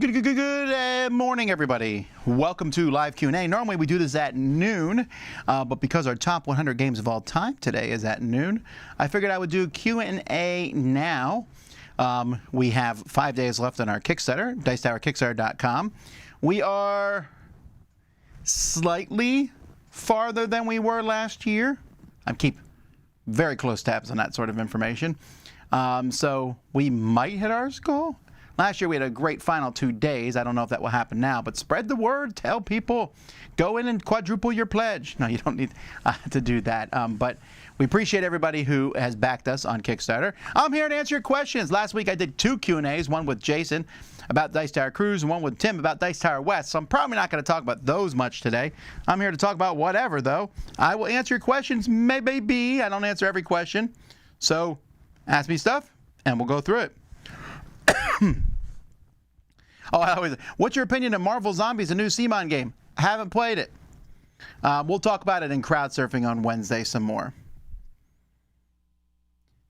Good morning, everybody. Welcome to Live Q&A. Normally we do this at noon, but because our top 100 games of all time today is at noon, I figured I would do Q&A now. We have 5 days left on our Kickstarter, dicetowerkickstarter.com. We are slightly farther than we were last year. I keep very close tabs on that sort of information. So we might hit our goal. Last year we had a great final 2 days. I don't know if that will happen now, but spread the word. Tell people. Go in and quadruple your pledge. No, you don't need to do that. But we appreciate everybody who has backed us on Kickstarter. I'm here to answer your questions. Last week I did 2 Q&As, one with Jason about Dice Tower Cruise and one with Tim about Dice Tower West. So I'm probably not going to talk about those much today. I'm here to talk about whatever, though. I will answer your questions. Maybe. I don't answer every question. So ask me stuff, and we'll go through it. What's your opinion of Marvel Zombies, a new CMON game? I haven't played it. We'll talk about it in Crowdsurfing on Wednesday some more.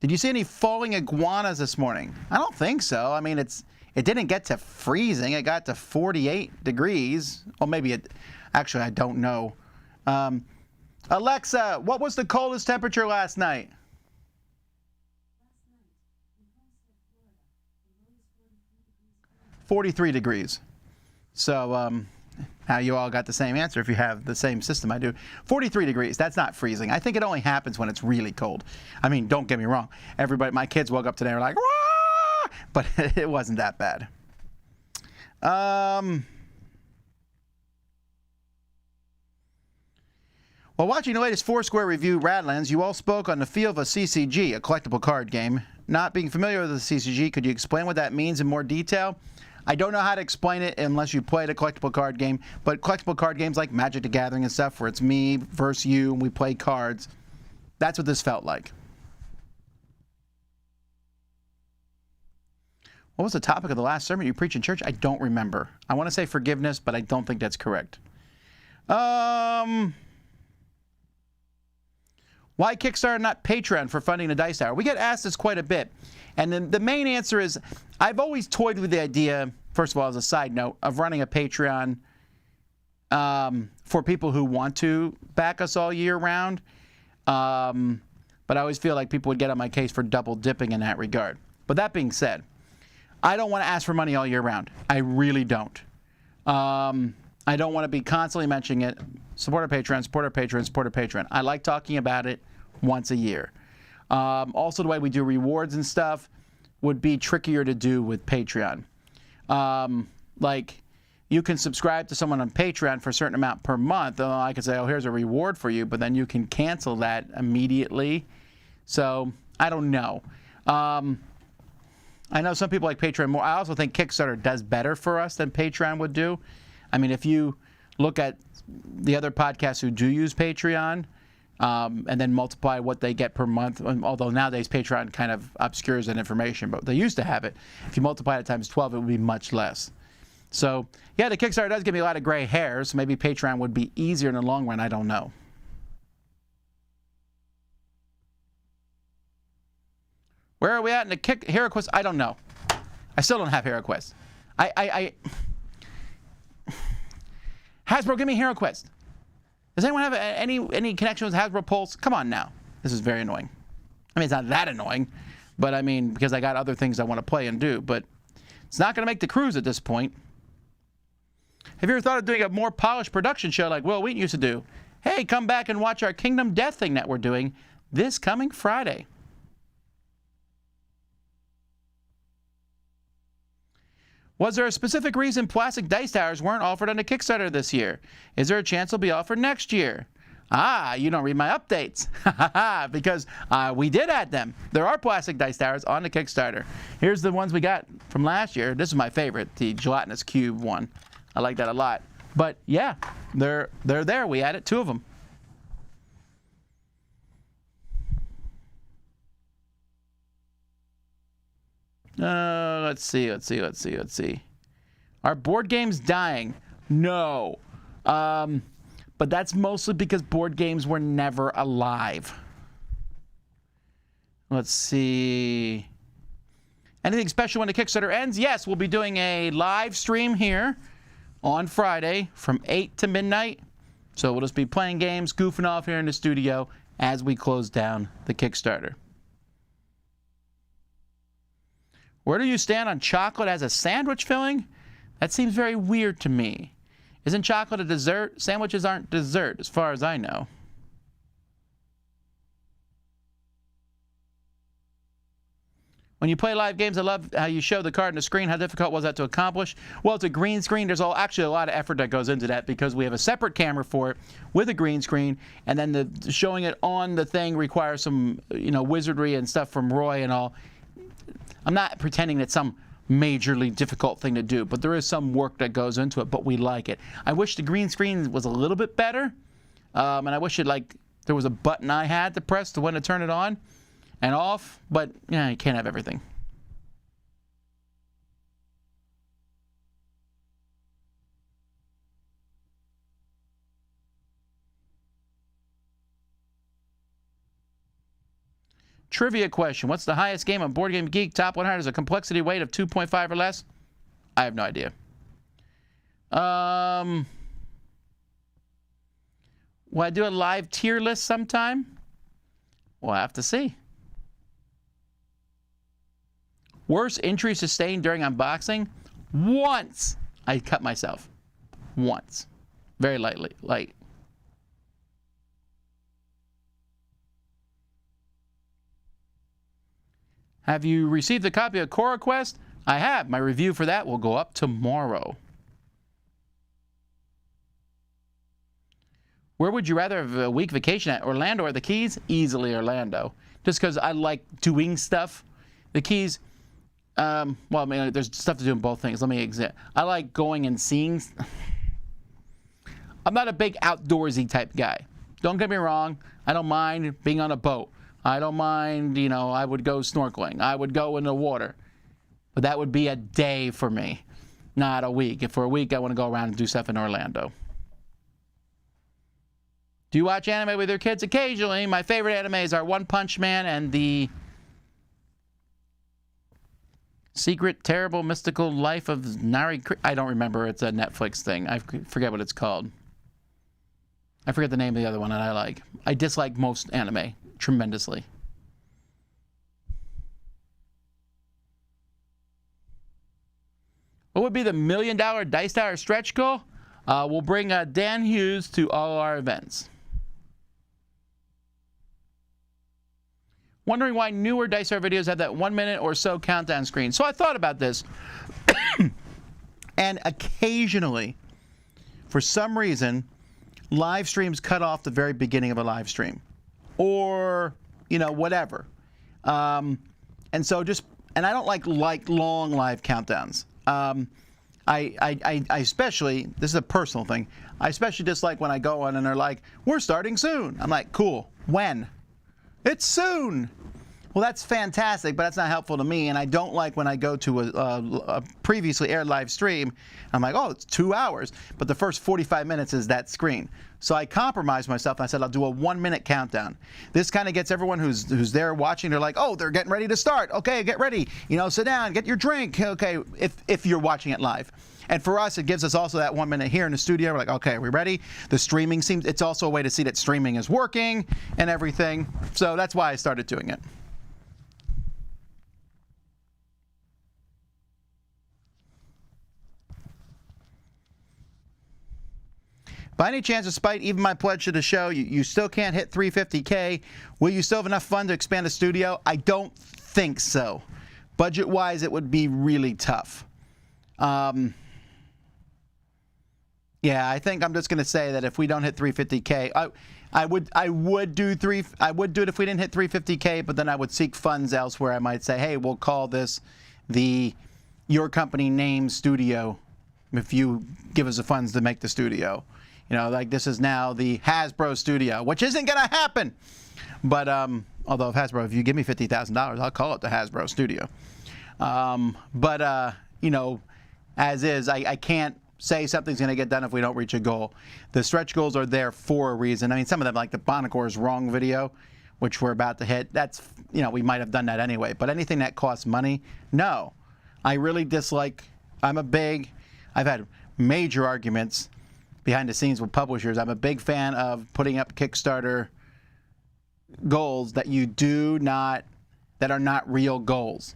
Did you see any falling iguanas this morning? I don't think so. I mean, it didn't get to freezing. It got to 48 degrees. Well, maybe it... Actually, I don't know. Alexa, what was the coldest temperature last night? 43 degrees. So now you all got the same answer if you have the same system I do. 43 degrees. That's not freezing. I think it only happens when it's really cold. I mean, don't get me wrong. Everybody, my kids woke up today and were like, "Wah!" But it wasn't that bad. While watching the latest Foursquare review, Radlands, you all spoke on the feel of a CCG, a collectible card game. Not being familiar with the CCG, could you explain what that means in more detail? I don't know how to explain it unless you played a collectible card game, but collectible card games like Magic the Gathering and stuff, where it's me versus you and we play cards, that's what this felt like. What was the topic of the last sermon you preached in church? I don't remember. I want to say forgiveness, but I don't think that's correct. Why Kickstarter, not Patreon, for funding the Dice Tower? We get asked this quite a bit. And then the main answer is, I've always toyed with the idea, first of all, as a side note, of running a Patreon for people who want to back us all year round. But I always feel like people would get on my case for double dipping in that regard. But that being said, I don't want to ask for money all year round. I really don't. I don't want to be constantly mentioning it. Support our Patreon, support our Patreon, support our Patreon. I like talking about it once a year. Also, the way we do rewards and stuff would be trickier to do with Patreon. Like, you can subscribe to someone on Patreon for a certain amount per month. I could say, oh, here's a reward for you, but then you can cancel that immediately. So, I don't know. I know some people like Patreon more. I also think Kickstarter does better for us than Patreon would do. I mean, if you look at the other podcasts who do use Patreon, and then multiply what they get per month, although nowadays Patreon kind of obscures that information, but they used to have it. If you multiply it times 12, it would be much less. So, yeah, the Kickstarter does give me a lot of gray hairs. Maybe Patreon would be easier in the long run. I don't know. Where are we at in the Hero Quest? I don't know. I still don't have Hero Quest. Hasbro, give me Hero Quest. Does anyone have any connection with Hasbro Pulse? Come on now. This is very annoying. I mean, it's not that annoying, but I mean, because I got other things I want to play and do, but it's not going to make the cruise at this point. Have you ever thought of doing a more polished production show like Will Wheaton used to do? Hey, come back and watch our Kingdom Death thing that we're doing this coming Friday. Was there a specific reason plastic dice towers weren't offered on the Kickstarter this year? Is there a chance they'll be offered next year? Ah, you don't read my updates. Because we did add them. There are plastic dice towers on the Kickstarter. Here's the ones we got from last year. This is my favorite, the gelatinous cube one. I like that a lot. But yeah, they're there. We added 2 of them. Let's see. Are board games dying? No. But that's mostly because board games were never alive. Let's see. Anything special when the Kickstarter ends? Yes, we'll be doing a live stream here on Friday from 8 to midnight. So we'll just be playing games, goofing off here in the studio as we close down the Kickstarter. Where do you stand on chocolate as a sandwich filling? That seems very weird to me. Isn't chocolate a dessert? Sandwiches aren't dessert, as far as I know. When you play live games, I love how you show the card on the screen. How difficult was that to accomplish? Well, it's a green screen. There's actually a lot of effort that goes into that because we have a separate camera for it with a green screen, and then showing it on the thing requires some, wizardry and stuff from Roy and all. I'm not pretending it's some majorly difficult thing to do, but there is some work that goes into it, but we like it. I wish the green screen was a little bit better, and I wish there was a button I had to press to when to turn it on and off, but you can't have everything. Trivia question. What's the highest game on Board Game Geek? Top 100 is a complexity weight of 2.5 or less? I have no idea. Will I do a live tier list sometime? We'll have to see. Worst injury sustained during unboxing? Once. I cut myself. Once. Very lightly. Light. Have you received a copy of Cora Quest? I have. My review for that will go up tomorrow. Where would you rather have a week vacation at? Orlando or the Keys? Easily Orlando. Just because I like doing stuff. The Keys... well, I mean, there's stuff to do in both things. Let me examine. I like going and seeing. I'm not a big outdoorsy type guy. Don't get me wrong. I don't mind being on a boat. I don't mind, I would go snorkeling. I would go in the water. But that would be a day for me, not a week. If for a week, I want to go around and do stuff in Orlando. Do you watch anime with your kids? Occasionally. My favorite animes are One Punch Man and the Secret, Terrible, Mystical Life of Nari. I don't remember. It's a Netflix thing. I forget what it's called. I forget the name of the other one that I like. I dislike most anime tremendously. What would be the $1 million Dice Tower stretch goal? We'll bring Dan Hughes to all our events. Wondering why newer Dice Tower videos have that 1 minute or so countdown screen. So I thought about this. And occasionally, for some reason, live streams cut off the very beginning of a live stream. Or, whatever. And so and I don't like long live countdowns. I especially, this is a personal thing, I especially dislike when I go on and they're like, we're starting soon. I'm like, cool. When? It's soon. Well, that's fantastic, but that's not helpful to me. And I don't like when I go to a previously aired live stream. I'm like, oh, it's 2 hours. But the first 45 minutes is that screen. So I compromised myself. And I said, I'll do a 1 minute countdown. This kind of gets everyone who's there watching. They're like, oh, they're getting ready to start. Okay, get ready. Sit down, get your drink. Okay, if you're watching it live. And for us, it gives us also that 1 minute here in the studio. We're like, okay, are we ready? The streaming it's also a way to see that streaming is working and everything. So that's why I started doing it. By any chance, despite even my pledge to the show, you still can't hit 350K. Will you still have enough fun to expand the studio? I don't think so. Budget-wise, it would be really tough. Yeah, I think I'm just going to say that if we don't hit 350K, I would do it if we didn't hit 350K, but then I would seek funds elsewhere. I might say, hey, we'll call this your company name studio if you give us the funds to make the studio. Like this is now the Hasbro studio, which isn't going to happen. But although if you give me $50,000, I'll call it the Hasbro studio. As is, I can't say something's going to get done if we don't reach a goal. The stretch goals are there for a reason. I mean, some of them, like the Bonacor's Wrong video, which we're about to hit, that's, you know, we might have done that anyway. But anything that costs money, no. I really dislike, I've had major arguments behind the scenes with publishers. I'm a big fan of putting up Kickstarter goals that that are not real goals.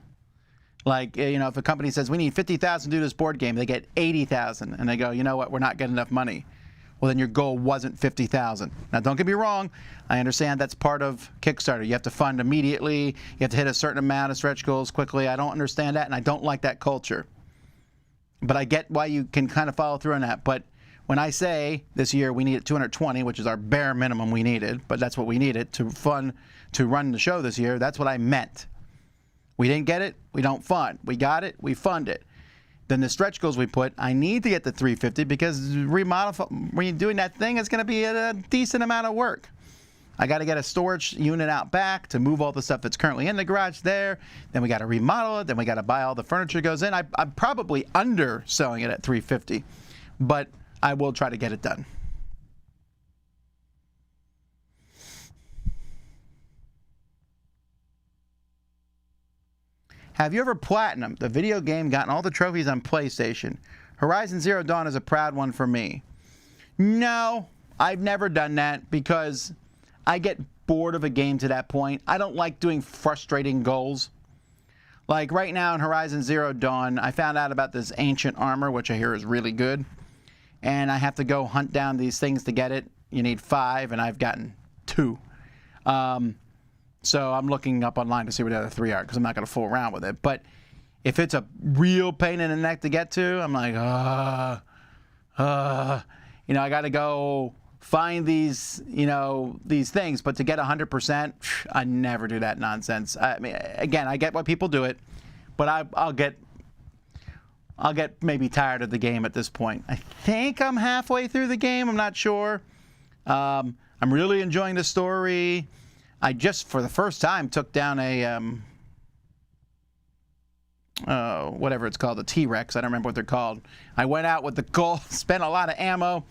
Like, you know, if a company says we need 50,000 to do this board game, they get 80,000, and they go, you know what, we're not getting enough money. Well, then your goal wasn't 50,000. Now, don't get me wrong. I understand that's part of Kickstarter. You have to fund immediately. You have to hit a certain amount of stretch goals quickly. I don't understand that, and I don't like that culture. But I get why you can kind of follow through on that. But when I say this year we needed 220, which is our bare minimum we needed, but that's what we needed to run the show this year, that's what I meant. We didn't get it, we don't fund. We got it, we fund it. Then the stretch goals we put, I need to get the 350 because when you're doing that thing, it's going to be a decent amount of work. I got to get a storage unit out back to move all the stuff that's currently in the garage there. Then we got to remodel it. Then we got to buy all the furniture that goes in. I'm probably underselling it at 350, but I will try to get it done. Have you ever platinumed the video game, gotten all the trophies on PlayStation? Horizon Zero Dawn is a proud one for me. No, I've never done that because I get bored of a game to that point. I don't like doing frustrating goals. Like right now in Horizon Zero Dawn, I found out about this ancient armor, which I hear is really good. And I have to go hunt down these things to get it. You need 5, and I've gotten 2. So I'm looking up online to see what the other 3 are because I'm not going to fool around with it. But if it's a real pain in the neck to get to, I'm like, you know, I got to go find these, you know, these things. But to get 100%, I never do that nonsense. I mean, again, I get why people do it, but I'll get maybe tired of the game at this point. I think I'm halfway through the game. I'm not sure. I'm really enjoying the story. I just, for the first time, took down a, whatever it's called, a T-Rex. I don't remember what they're called. I went out with the goal, spent a lot of ammo,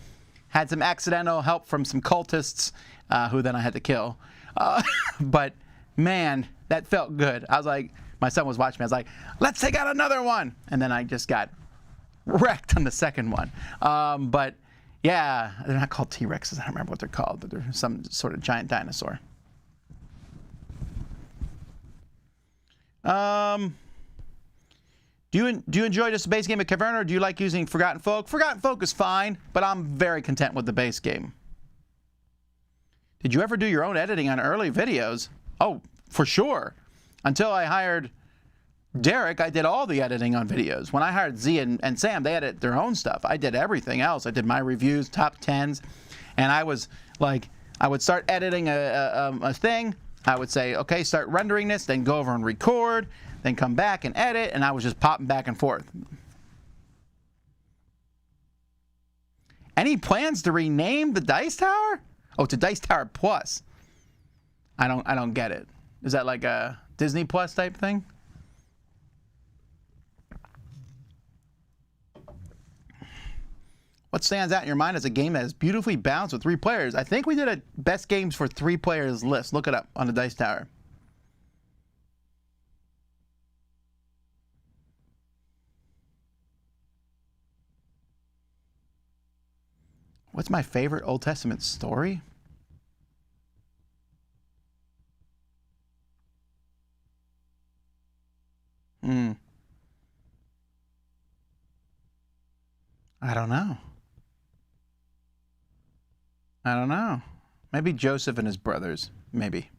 had some accidental help from some cultists, who then I had to kill. But, man, that felt good. I was like, my son was watching me. I was like, let's take out another one. And then I just got wrecked on the second one. But, yeah, they're not called T-Rexes. I don't remember what they're called, but they're some sort of giant dinosaur. Do you enjoy just the base game of Caverna, or do you like using Forgotten Folk? Forgotten Folk is fine, but I'm very content with the base game. Did you ever do your own editing on early videos? Oh, for sure. Until I hired Derek, I did all the editing on videos. When I hired Z and Sam, they edit their own stuff. I did everything else. I did my reviews, top 10s, and I was like, I would start editing a thing. I would say, okay, start rendering this, then go over and record, then come back and edit, and I was just popping back and forth. Any plans to rename the Dice Tower? Oh, to Dice Tower Plus. I don't get it. Is that like a Disney Plus type thing? What stands out in your mind as a game that is beautifully balanced with 3 players? I think we did a best games for 3 players list. Look it up on the Dice Tower. What's my favorite Old Testament story? I don't know. I don't know. Maybe Joseph and his brothers. Maybe.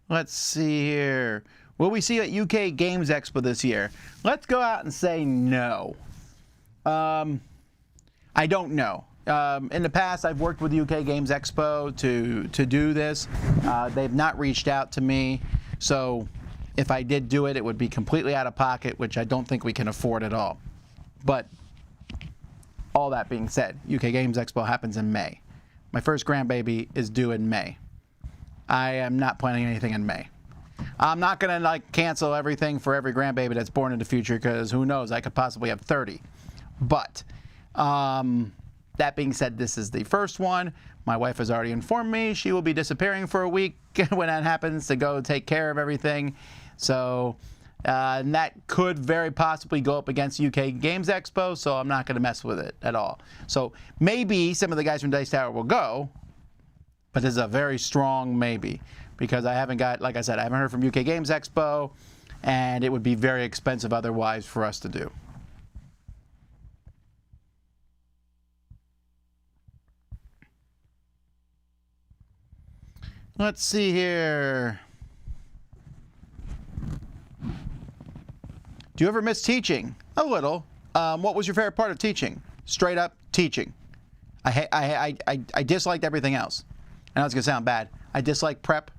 Let's see here. Will we see at UK Games Expo this year? Let's go out and say no. I don't know. In the past, I've worked with UK Games Expo to do this. They've not reached out to me, so if I did do it, it would be completely out of pocket, which I don't think we can afford at all. But all that being said, UK Games Expo happens in May. My first grandbaby is due in May. I am not planning anything in May. I'm not going to like cancel everything for every grandbaby that's born in the future, because who knows, I could possibly have 30. But that being said, this is the first one. My wife has already informed me she will be disappearing for a week when that happens to go take care of everything. So and that could very possibly go up against UK Games Expo, so I'm not going to mess with it at all. So maybe some of the guys from Dice Tower will go, but this is a very strong maybe, because I haven't got, like I said, I haven't heard from UK Games Expo, and it would be very expensive otherwise for us to do. Let's see here. Do you ever miss teaching? A little. What was your favorite part of teaching? Straight up teaching. I disliked everything else. I know it's going to sound bad. I dislike prep.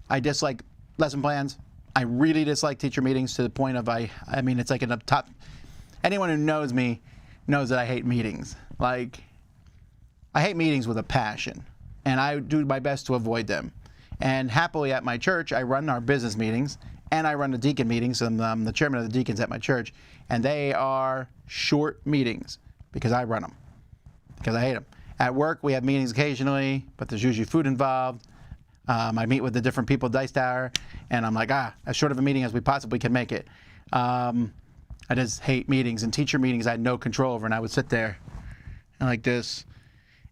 I dislike lesson plans. I really dislike teacher meetings to the point of I mean, it's like in the top. Anyone who knows me knows that I hate meetings. Like, I hate meetings with a passion, and I do my best to avoid them. And happily at my church, I run our business meetings, and I run the deacon meetings. I'm the chairman of the deacons at my church, and they are short meetings because I run them, because I hate them. At work, we have meetings occasionally, but there's usually food involved. I meet with the different people at Dice Tower, and I'm like, as short of a meeting as we possibly can make it. I just hate meetings, and teacher meetings I had no control over, and I would sit there like this,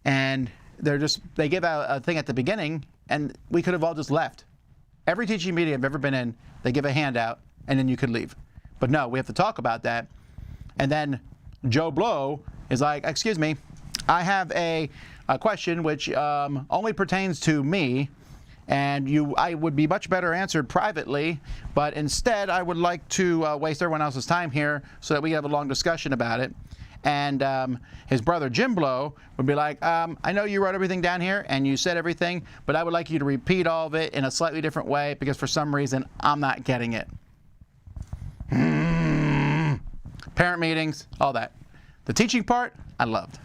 and they give out a thing at the beginning, and we could have all just left. Every teaching meeting I've ever been in, they give a handout, and then you could leave. But no, we have to talk about that. And then Joe Blow is like, excuse me, I have a question which only pertains to me, and I would be much better answered privately, but instead I would like to waste everyone else's time here so that we have a long discussion about it. And his brother Jim Blow would be like, I know you wrote everything down here and you said everything, but I would like you to repeat all of it in a slightly different way because for some reason I'm not getting it. Parent meetings, all that. The teaching part, I loved.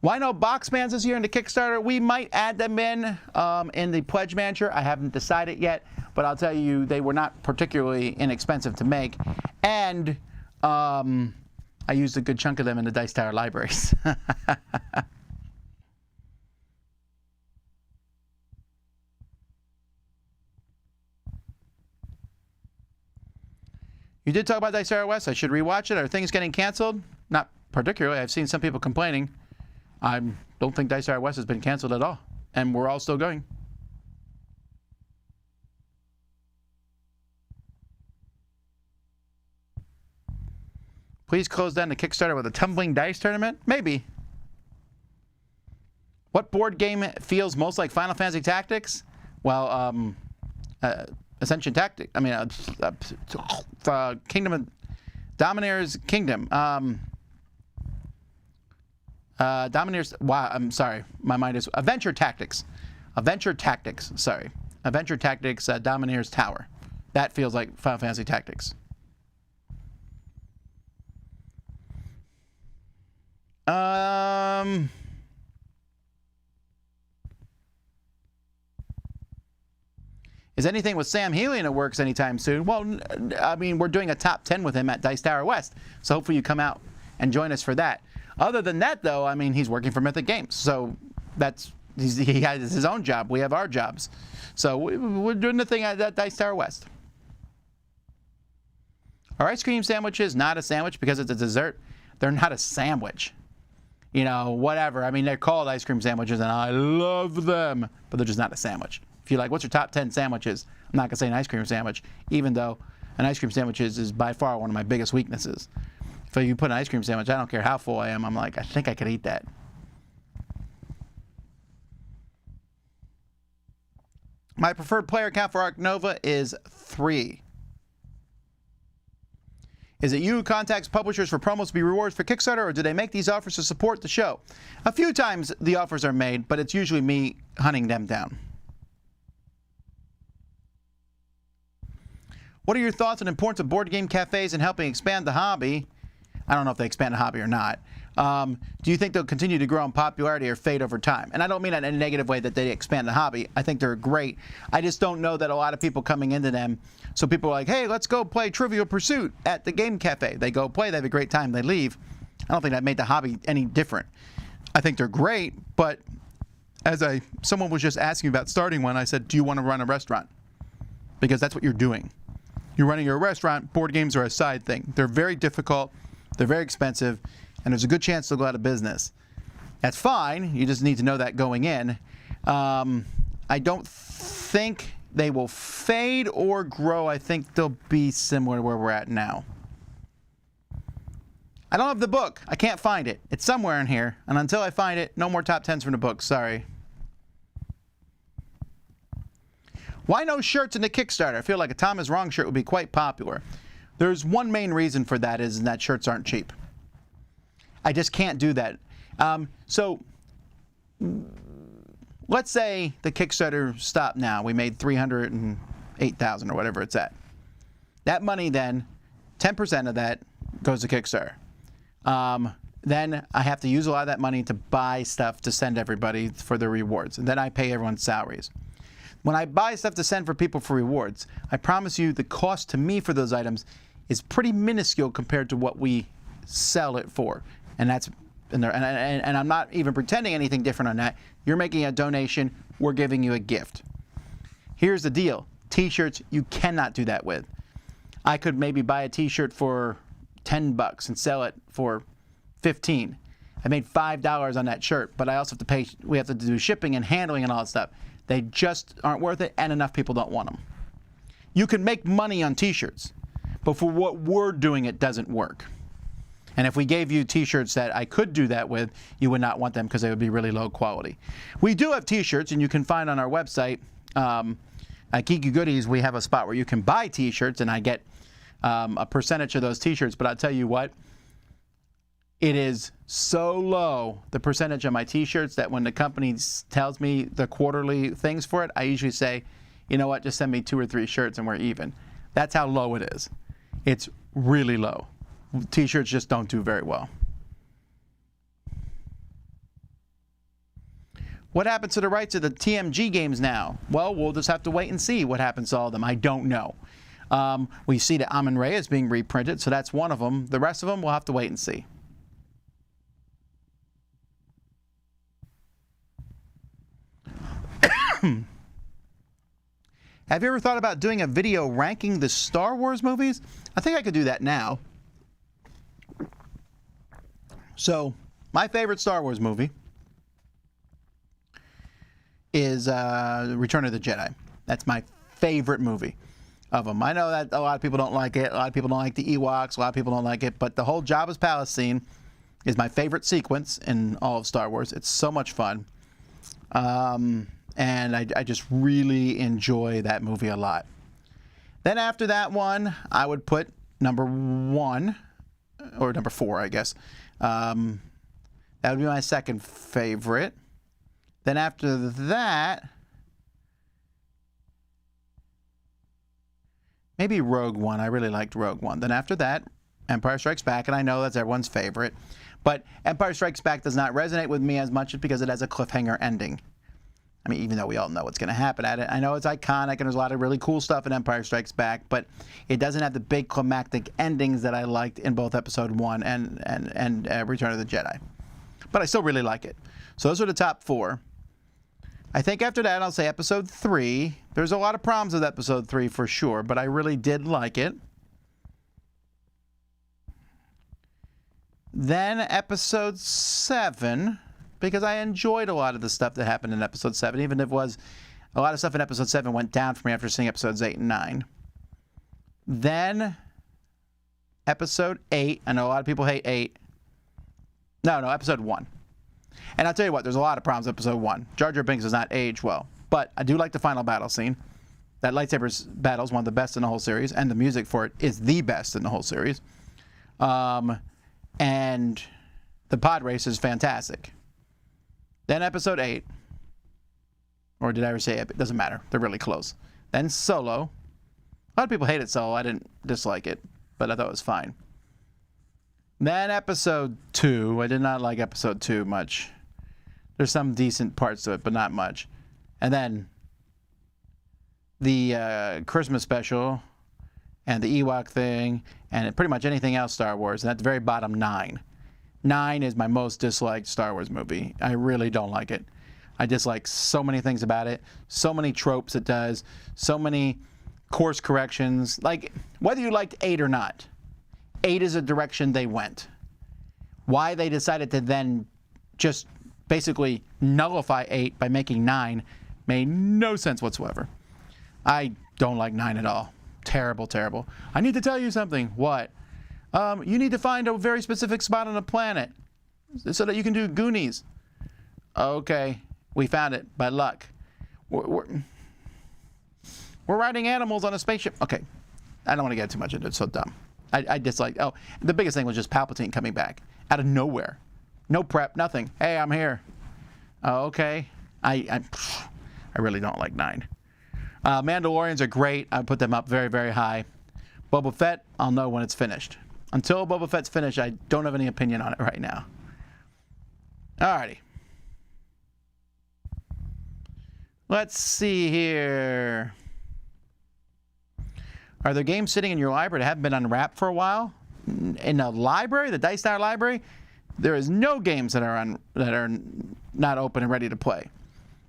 Why no box bands this year in the Kickstarter? We might add them in the Pledge Manager. I haven't decided yet, but I'll tell you, they were not particularly inexpensive to make. And I used a good chunk of them in the Dice Tower libraries. You did talk about Dice Tower West. I should rewatch it. Are things getting canceled? Not particularly. I've seen some people complaining. I don't think Dice Tower West has been canceled at all, and we're all still going. Please close down the Kickstarter with a tumbling dice tournament? Maybe. What board game feels most like Final Fantasy Tactics? Well, Ascension Tactics. I mean, Kingdom of Dominier's Kingdom. Domineers, wow, I'm sorry, my mind is, Adventure Tactics, sorry. Adventure Tactics, Domineer's Tower. That feels like Final Fantasy Tactics. Is anything with Sam Healy in the works anytime soon? Well, I mean, we're doing a top 10 with him at Dice Tower West, so hopefully you come out and join us for that. Other than that, though, I mean, he's working for Mythic Games, so he has his own job. We have our jobs. So we're doing the thing at Dice Tower West. Are ice cream sandwiches not a sandwich because it's a dessert? They're not a sandwich. You know, whatever. I mean, they're called ice cream sandwiches, and I love them, but they're just not a sandwich. If you're like, what's your top 10 sandwiches? I'm not going to say an ice cream sandwich, even though an ice cream sandwich is by far one of my biggest weaknesses. If you put an ice cream sandwich, I don't care how full I am, I'm like, I think I could eat that. My preferred player count for Arc Nova is 3. Is it you who contacts publishers for promos to be rewards for Kickstarter, or do they make these offers to support the show? A few times the offers are made, but it's usually me hunting them down. What are your thoughts on the importance of board game cafes in helping expand the hobby? I don't know if they expand the hobby or not. Do you think they'll continue to grow in popularity or fade over time? And I don't mean that in a negative way that they expand the hobby. I think they're great. I just don't know that a lot of people coming into them. So people are like, hey, let's go play Trivial Pursuit at the game cafe. They go play, they have a great time, they leave. I don't think that made the hobby any different. I think they're great, but someone was just asking about starting one, I said, do you want to run a restaurant? Because that's what you're doing. You're running a restaurant, board games are a side thing. They're very difficult, they're very expensive, and there's a good chance they'll go out of business. That's fine, you just need to know that going in. I don't think they will fade or grow. I think they'll be similar to where we're at now. I don't have the book. I can't find it. It's somewhere in here, and until I find it, no more top 10s from the book. Sorry. Why no shirts in the Kickstarter? I feel like a Tom is Wrong shirt would be quite popular. There's one main reason for that is that shirts aren't cheap. I just can't do that. So let's say the Kickstarter stopped now. We made $308,000 or whatever it's at. That money then, 10% of that goes to Kickstarter. Then I have to use a lot of that money to buy stuff to send everybody for their rewards. And then I pay everyone's salaries. When I buy stuff to send for people for rewards, I promise you the cost to me for those items is pretty minuscule compared to what we sell it for. And I'm not even pretending anything different on that. You're making a donation. We're giving you a gift. Here's the deal. T-shirts, you cannot do that with. I could maybe buy a T-shirt for $10 and sell it for $15. I made $5 on that shirt, but I also have to pay. We have to do shipping and handling and all that stuff. They just aren't worth it, and enough people don't want them. You can make money on T-shirts, but for what we're doing, it doesn't work. And if we gave you T-shirts that I could do that with, you would not want them because they would be really low quality. We do have T-shirts, and you can find on our website, at Geeky Goodies, we have a spot where you can buy T-shirts, and I get a percentage of those T-shirts. But I'll tell you what, it is so low, the percentage of my T-shirts, that when the company tells me the quarterly things for it, I usually say, you know what, just send me 2 or 3 shirts and we're even. That's how low it is. It's really low. T-shirts just don't do very well. What happens to the rights of the TMG games now? Well, we'll just have to wait and see what happens to all of them. I don't know. We see that Amun-Re is being reprinted, so that's one of them. The rest of them, we'll have to wait and see. Have you ever thought about doing a video ranking the Star Wars movies? I think I could do that now. So, my favorite Star Wars movie is Return of the Jedi. That's my favorite movie of them. I know that a lot of people don't like it. A lot of people don't like the Ewoks. A lot of people don't like it. But the whole Jabba's Palace scene is my favorite sequence in all of Star Wars. It's so much fun. And I just really enjoy that movie a lot. Then after that one, I would put number 1, or number 4, I guess. That would be my second favorite. Then after that, maybe Rogue One. I really liked Rogue One. Then after that, Empire Strikes Back, and I know that's everyone's favorite. But Empire Strikes Back does not resonate with me as much because it has a cliffhanger ending. I mean, even though we all know what's going to happen at it. I know it's iconic and there's a lot of really cool stuff in Empire Strikes Back, but it doesn't have the big climactic endings that I liked in both Episode 1 and Return of the Jedi. But I still really like it. So those are the top 4. I think after that, I'll say Episode 3. There's a lot of problems with Episode 3 for sure, but I really did like it. Then Episode 7, because I enjoyed a lot of the stuff that happened in Episode 7, even if it was a lot of stuff in Episode 7 went down for me after seeing Episodes 8 and 9. Then Episode 8. I know a lot of people hate 8. No, Episode 1. And I'll tell you what, there's a lot of problems with Episode 1. Jar Jar Binks does not age well. But I do like the final battle scene. That lightsaber battle is one of the best in the whole series, and the music for it is the best in the whole series. And the pod race is fantastic. Then Episode 8. Or did I ever say it? It doesn't matter. They're really close. Then Solo. A lot of people hated Solo. I didn't dislike it, but I thought it was fine. Then episode 2. I did not like episode 2 much. There's some decent parts to it, but not much. And then the Christmas special and the Ewok thing and pretty much anything else Star Wars. And at the very bottom, 9. 9 is my most disliked Star Wars movie. I really don't like it. I dislike so many things about it, so many tropes it does, so many course corrections. Like, whether you liked 8 or not, 8 is a direction they went. Why they decided to then just basically nullify 8 by making 9 made no sense whatsoever. I don't like 9 at all. Terrible, terrible. I need to tell you something. What? You need to find a very specific spot on the planet so that you can do Goonies. Okay, we found it by luck. We're riding animals on a spaceship. Okay, I don't want to get too much into it. It's so dumb. I dislike. Oh, the biggest thing was just Palpatine coming back out of nowhere. No prep, nothing. Hey, I'm here. Oh, okay. I really don't like 9. Mandalorians are great. I put them up very, very high. Boba Fett, I'll know when it's finished. Until Boba Fett's finished, I don't have any opinion on it right now. Alrighty. Let's see here. Are there games sitting in your library that haven't been unwrapped for a while? In the library, the Dice Tower library, there is no games that are not open and ready to play.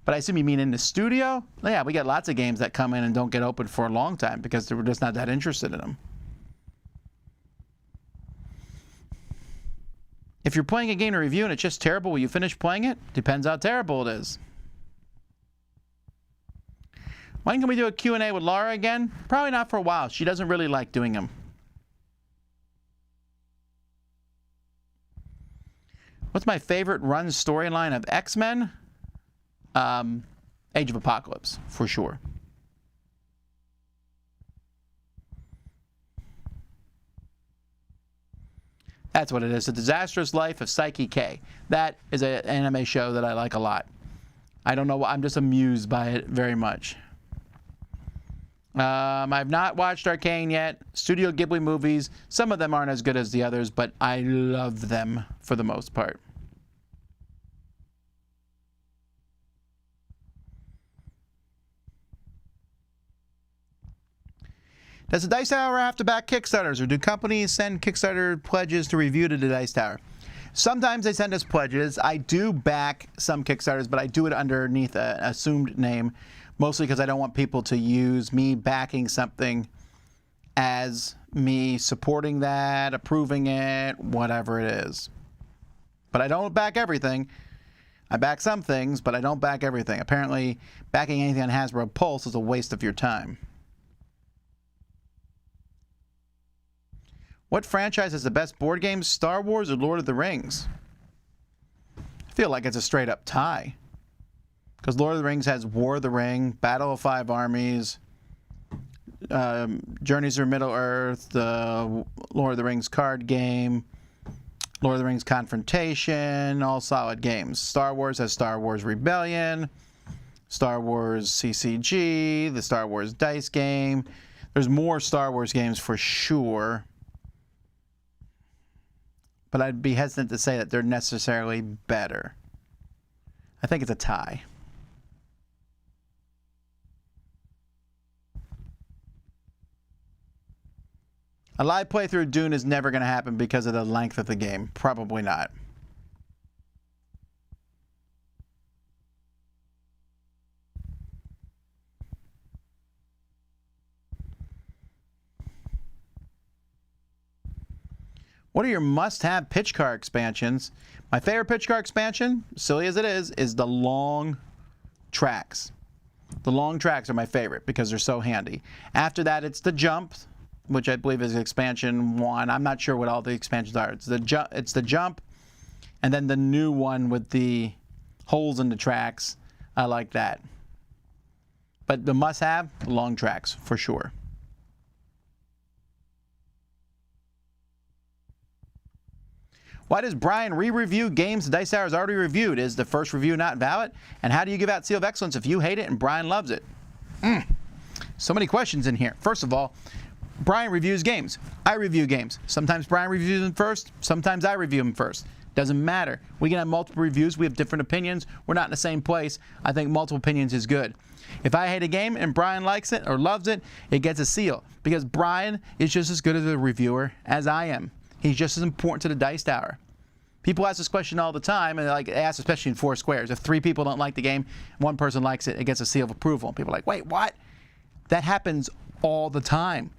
But I assume you mean in the studio? Yeah, we get lots of games that come in and don't get opened for a long time because we're just not that interested in them. If you're playing a game to review and it's just terrible, will you finish playing it? Depends how terrible it is. When can we do a Q&A with Laura again? Probably not for a while. She doesn't really like doing them. What's my favorite run storyline of X-Men? Age of Apocalypse, for sure. That's what it is. The Disastrous Life of Psyche K. That is an anime show that I like a lot. I don't know. I'm just amused by it very much. I've not watched Arcane yet. Studio Ghibli movies. Some of them aren't as good as the others, but I love them for the most part. Does the Dice Tower have to back Kickstarters, or do companies send Kickstarter pledges to review to the Dice Tower? Sometimes they send us pledges. I do back some Kickstarters, but I do it underneath an assumed name, mostly because I don't want people to use me backing something as me supporting that, approving it, whatever it is. But I don't back everything. I back some things, but I don't back everything. Apparently, backing anything on Hasbro Pulse is a waste of your time. What franchise has the best board games, Star Wars or Lord of the Rings? I feel like it's a straight up tie. Because Lord of the Rings has War of the Ring, Battle of Five Armies, Journeys Through Middle-earth, the Lord of the Rings card game, Lord of the Rings Confrontation, all solid games. Star Wars has Star Wars Rebellion, Star Wars CCG, the Star Wars Dice game. There's more Star Wars games for sure. But I'd be hesitant to say that they're necessarily better. I think it's a tie. A live playthrough of Dune is never going to happen because of the length of the game. Probably not. What are your must-have pitch car expansions? My favorite pitch car expansion, silly as it is the long tracks. The long tracks are my favorite because they're so handy. After that, it's the jump, which I believe is expansion 1. I'm not sure what all the expansions are. It's the jump, and then the new one with the holes in the tracks. I like that. But the must-have, the long tracks, for sure. Why does Brian re-review games the Dice Tower has already reviewed? Is the first review not valid? And how do you give out Seal of Excellence if you hate it and Brian loves it? So many questions in here. First of all, Brian reviews games. I review games. Sometimes Brian reviews them first. Sometimes I review them first. Doesn't matter. We can have multiple reviews. We have different opinions. We're not in the same place. I think multiple opinions is good. If I hate a game and Brian likes it or loves it, it gets a seal. Because Brian is just as good as a reviewer as I am. He's just as important to the Dice Tower. People ask this question all the time, and they ask especially in Four Squares. If 3 people don't like the game, 1 person likes it, it gets a seal of approval. And people are like, wait, what? That happens all the time.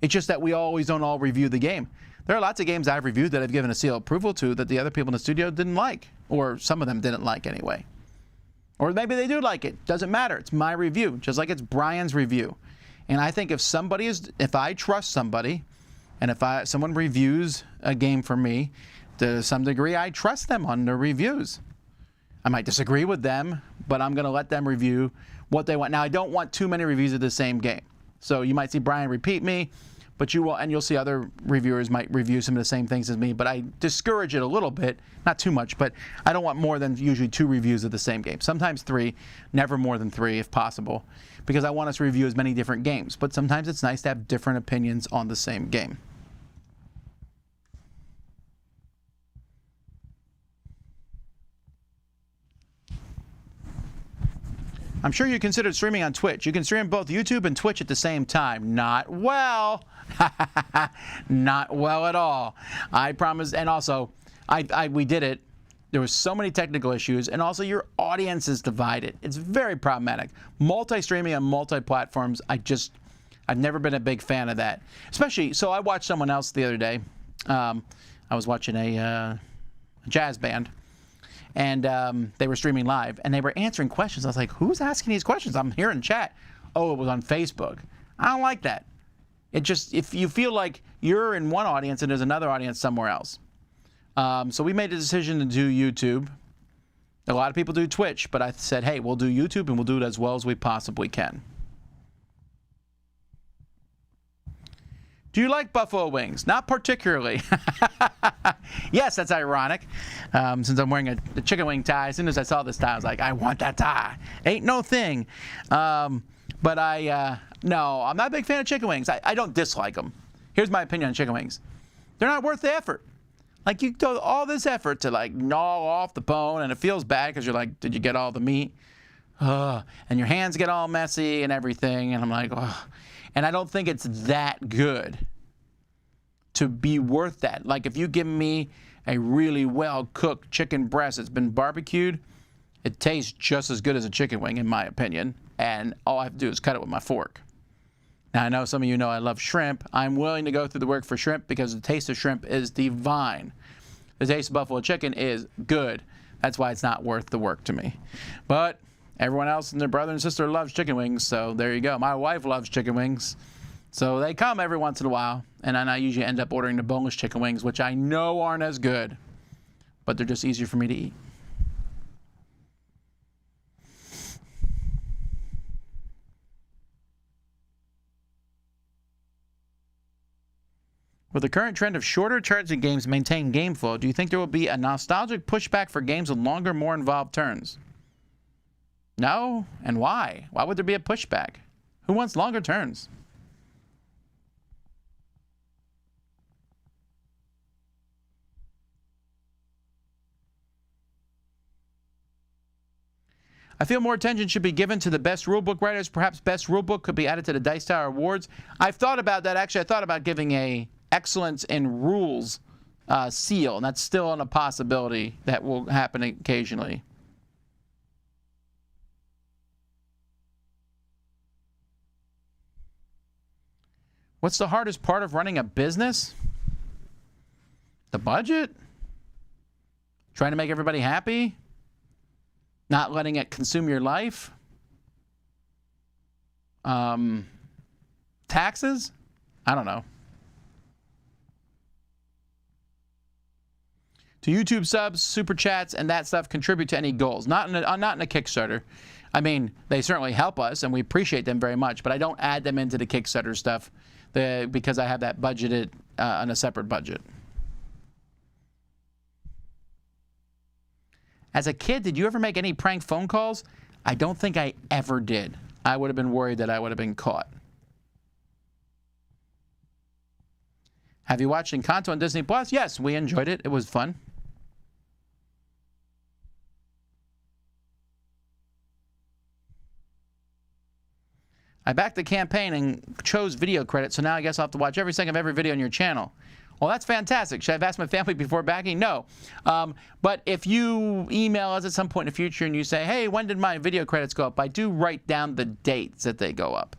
It's just that we always don't all review the game. There are lots of games I've reviewed that I've given a seal of approval to that the other people in the studio didn't like, or some of them didn't like anyway. Or maybe they do like it. Doesn't matter. It's my review, just like it's Brian's review. And I think if I trust somebody, and if someone reviews a game for me, to some degree, I trust them on their reviews. I might disagree with them, but I'm going to let them review what they want. Now, I don't want too many reviews of the same game. So you might see Brian repeat me, but you'll see other reviewers might review some of the same things as me, but I discourage it a little bit, not too much, but I don't want more than usually 2 reviews of the same game. Sometimes 3, never more than 3 if possible, because I want us to review as many different games, but sometimes it's nice to have different opinions on the same game. I'm sure you considered streaming on Twitch. You can stream both YouTube and Twitch at the same time. Not well. Not well at all. I promise. And also, we did it. There was so many technical issues, and also your audience is divided. It's very problematic. Multi-streaming on multi-platforms, I've never been a big fan of that. Especially, so I watched someone else the other day. I was watching a jazz band. And they were streaming live, and they were answering questions. I was like, who's asking these questions? I'm here in chat. Oh, it was on Facebook. I don't like that. If you feel like you're in one audience and there's another audience somewhere else. So we made a decision to do YouTube. A lot of people do Twitch, but I said, hey, we'll do YouTube, and we'll do it as well as we possibly can. Do you like buffalo wings? Not particularly. Yes, that's ironic. Since I'm wearing a chicken wing tie, as soon as I saw this tie, I was like, I want that tie. Ain't no thing. But no, I'm not a big fan of chicken wings. I don't dislike them. Here's my opinion on chicken wings. They're not worth the effort. Like, you do all this effort to, like, gnaw off the bone, and it feels bad because you're like, did you get all the meat? And your hands get all messy and everything, and I'm like, oh. And I don't think it's that good to be worth that. Like, if you give me a really well-cooked chicken breast that's been barbecued, it tastes just as good as a chicken wing, in my opinion. And all I have to do is cut it with my fork. Now, I know some of you know I love shrimp. I'm willing to go through the work for shrimp because the taste of shrimp is divine. The taste of buffalo chicken is good. That's why it's not worth the work to me. But everyone else and their brother and sister loves chicken wings, so there you go. My wife loves chicken wings, so they come every once in a while, and then I usually end up ordering the boneless chicken wings, which I know aren't as good, but they're just easier for me to eat. With the current trend of shorter turns in games maintain game flow, do you think there will be a nostalgic pushback for games with longer, more involved turns? No, and why? Why would there be a pushback? Who wants longer turns? I feel more attention should be given to the best rulebook writers. Perhaps best rulebook could be added to the Dice Tower Awards. I've thought about that. Actually, I thought about giving a excellence in rules seal, and that's still a possibility that will happen occasionally. What's the hardest part of running a business? The budget? Trying to make everybody happy? Not letting it consume your life? Taxes? I don't know. Do YouTube subs, super chats, and that stuff contribute to any goals? Not in a Kickstarter. I mean, they certainly help us, and we appreciate them very much, but I don't add them into the Kickstarter stuff because I have that budgeted on a separate budget. As a kid, did you ever make any prank phone calls? I don't think I ever did. I would have been worried that I would have been caught. Have you watched Encanto on Disney Plus? Yes, we enjoyed it. It was fun. I backed the campaign and chose video credit, so now I guess I'll have to watch every second of every video on your channel. Well, that's fantastic. Should I have asked my family before backing? No. But if you email us at some point in the future and you say, hey, when did my video credits go up? I do write down the dates that they go up.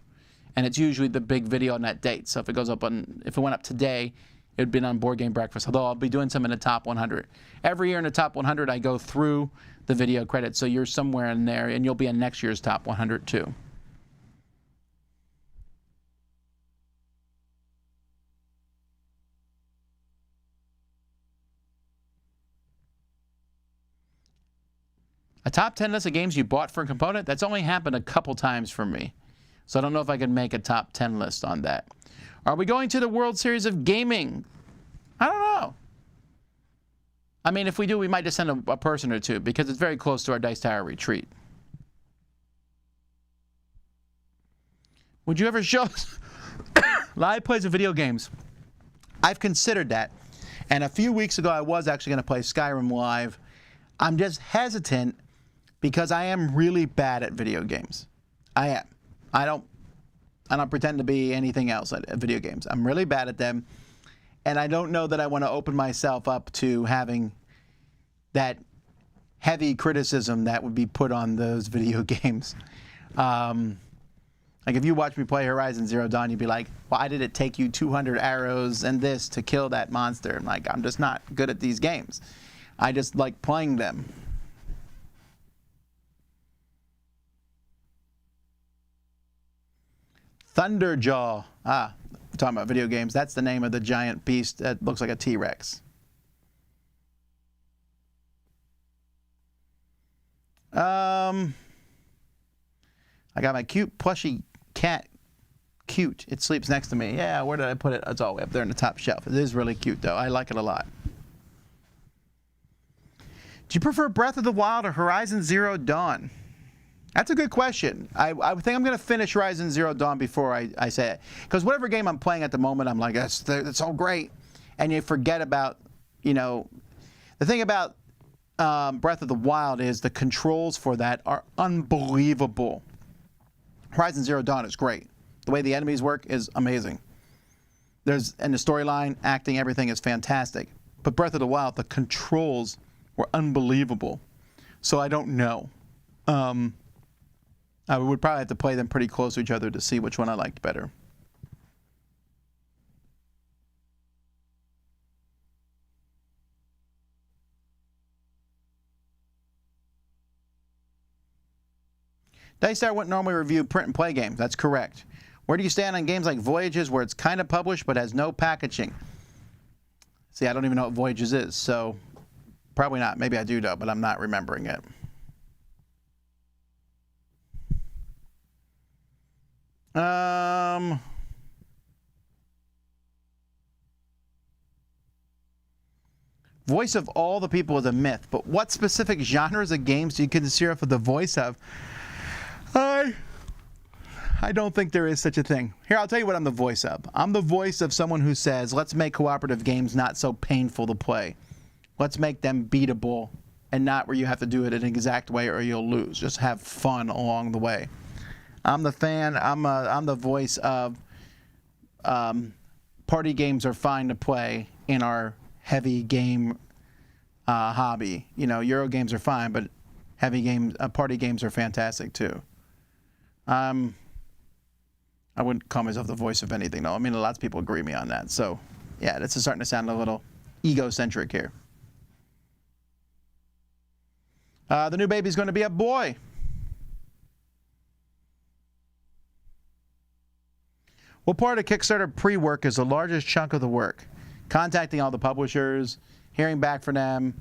And it's usually the big video on that date. So if it goes up on, if it went up today, it would been on Board Game Breakfast, although I'll be doing some in the top 100. Every year in the top 100, I go through the video credits, so you're somewhere in there, and you'll be in next year's top 100 too. A top 10 list of games you bought for a component? That's only happened a couple times for me. So I don't know if I can make a top 10 list on that. Are we going to the World Series of Gaming? I don't know. I mean, if we do, we might just send a person or two because it's very close to our Dice Tower retreat. Would you ever show live plays of video games? I've considered that. And a few weeks ago, I was actually going to play Skyrim live. I'm just hesitant because I am really bad at video games. I am. I don't pretend to be anything else at video games. I'm really bad at them. And I don't know that I want to open myself up to having that heavy criticism that would be put on those video games. Like if you watch me play Horizon Zero Dawn, you'd be like, why did it take you 200 arrows and this to kill that monster? I'm like, I'm just not good at these games. I just like playing them. Thunderjaw. Ah, we're talking about video games. That's the name of the giant beast that looks like a T-Rex. I got my cute plushy cat. Cute. It sleeps next to me. Yeah, where did I put it? It's all the way up there on the top shelf. It is really cute, though. I like it a lot. Do you prefer Breath of the Wild or Horizon Zero Dawn? That's a good question. I think I'm going to finish Horizon Zero Dawn before I say it. Because whatever game I'm playing at the moment, I'm like, that's all great. And you forget about, you know, the thing about Breath of the Wild is the controls for that are unbelievable. Horizon Zero Dawn is great. The way the enemies work is amazing. And the storyline, acting, everything is fantastic. But Breath of the Wild, the controls were unbelievable. So I don't know. I would probably have to play them pretty close to each other to see which one I liked better. Dice Tower wouldn't normally review print and play games. That's correct. Where do you stand on games like Voyages where it's kind of published but has no packaging? See, I don't even know what Voyages is, so probably not. Maybe I do know, but I'm not remembering it. Voice of all the people is a myth, but what specific genres of games do you consider for the voice of? I don't think there is such a thing. Here, I'll tell you what I'm the voice of. I'm the voice of someone who says, let's make cooperative games not so painful to play. Let's make them beatable and not where you have to do it in an exact way or you'll lose. Just have fun along the way. I'm the fan. I'm the voice of party games are fine to play in our heavy game hobby. You know, Euro games are fine, but heavy games, party games are fantastic too. I wouldn't call myself the voice of anything, though. I mean, lots of people agree with me on that. So, yeah, this is starting to sound a little egocentric here. The new baby's going to be a boy. What part of Kickstarter pre-work is the largest chunk of the work? Contacting all the publishers, hearing back from them,